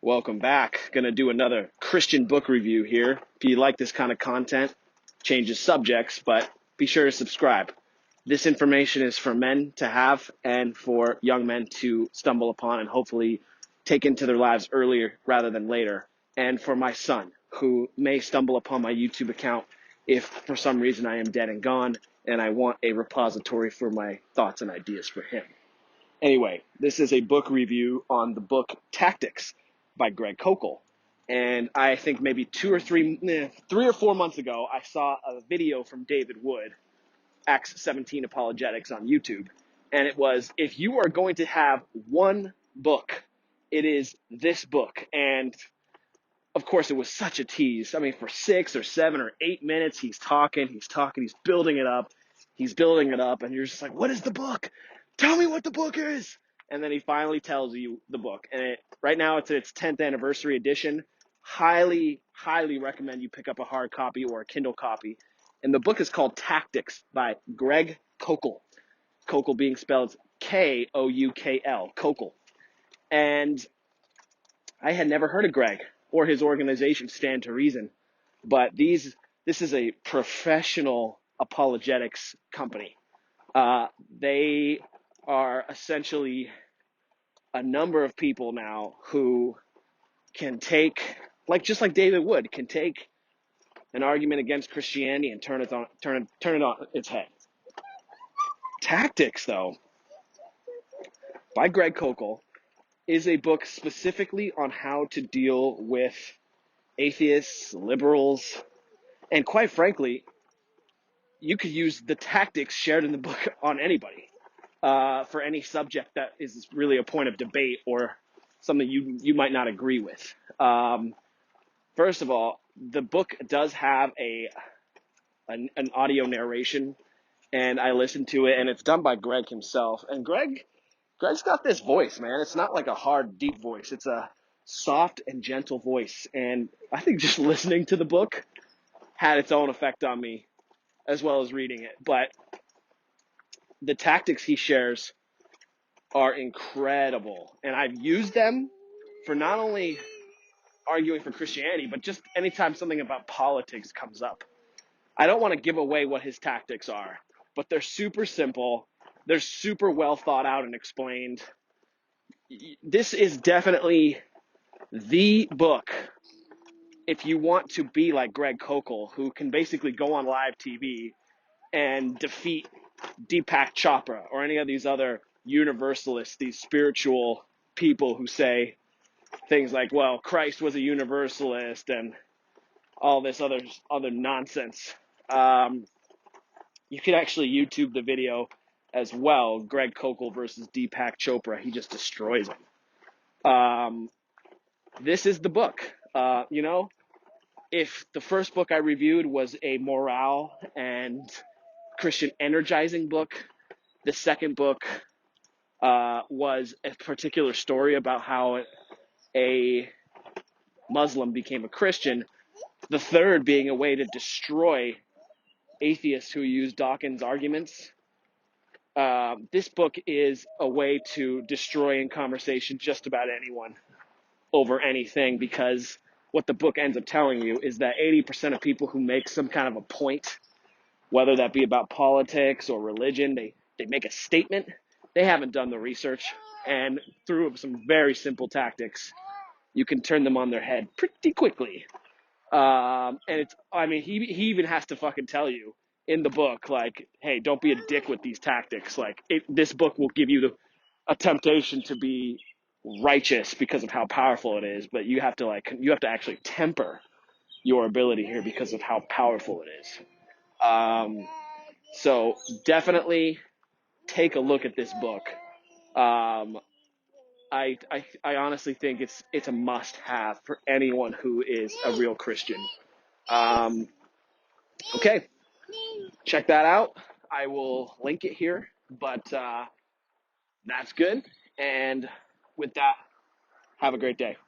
Welcome back. Gonna do another Christian book review here. If you like this kind of content, changes subjects, but be sure to subscribe. This information is for men to have and for young men to stumble upon and hopefully take into their lives earlier rather than later. And for my son, who may stumble upon my YouTube account if for some reason I am dead and gone and I want a repository for my thoughts and ideas for him. Anyway, this is a book review on the book Tactics by Greg Koukl. And I think maybe 3 or 4 months ago, I saw a video from David Wood, Acts 17 Apologetics on YouTube. And it was, if you are going to have one book, it is this book. And of course, it was such a tease. I mean, for 6 or 7 or 8 minutes, he's talking, he's building it up, and you're just like, what is the book? Tell me what the book is. And then he finally tells you the book. And right now, it's its 10th anniversary edition. Highly, highly recommend you pick up a hard copy or a Kindle copy. And the book is called Tactics by Greg Koukl. Koukl being spelled Koukl, Koukl. And I had never heard of Greg or his organization, Stand to Reason. But this is a professional apologetics company. They are essentially a number of people now who can take, just like David Wood, can take an argument against Christianity and turn it on its head. Tactics, though, by Greg Koukl, is a book specifically on how to deal with atheists, liberals, and quite frankly, you could use the tactics shared in the book on anybody for any subject that is really a point of debate or something you might not agree with. First of all, the book does have an audio narration, and I listened to it, and it's done by Greg himself. And Greg's got this voice, man. It's not like a hard, deep voice. It's a soft and gentle voice. And I think just listening to the book had its own effect on me as well as reading it. But the tactics he shares are incredible. And I've used them for not only arguing for Christianity, but just anytime something about politics comes up. I don't want to give away what his tactics are, but they're super simple. They're super well thought out and explained. This is definitely the book if you want to be like Greg Koukl, who can basically go on live TV and defeat Deepak Chopra or any of these other universalists, these spiritual people who say things like, well, Christ was a universalist and all this other nonsense. You can actually YouTube the video as well, Greg Koukl versus Deepak Chopra. He just destroys him. This is the book. If the first book I reviewed was a morale and Christian energizing book, the second book was a particular story about how a Muslim became a Christian. The third being a way to destroy atheists who use Dawkins' arguments. This book is a way to destroy in conversation just about anyone over anything, because what the book ends up telling you is that 80% of people who make some kind of a point, whether that be about politics or religion, they make a statement, they haven't done the research, and through some very simple tactics, you can turn them on their head pretty quickly. He even has to fucking tell you in the book, like, hey, don't be a dick with these tactics. Like, this book will give you a temptation to be righteous because of how powerful it is, but you have to actually temper your ability here because of how powerful it is. So definitely take a look at this book. I honestly think it's a must-have for anyone who is a real Christian. Okay, check that out. I will link it here, but that's good. And with that, have a great day.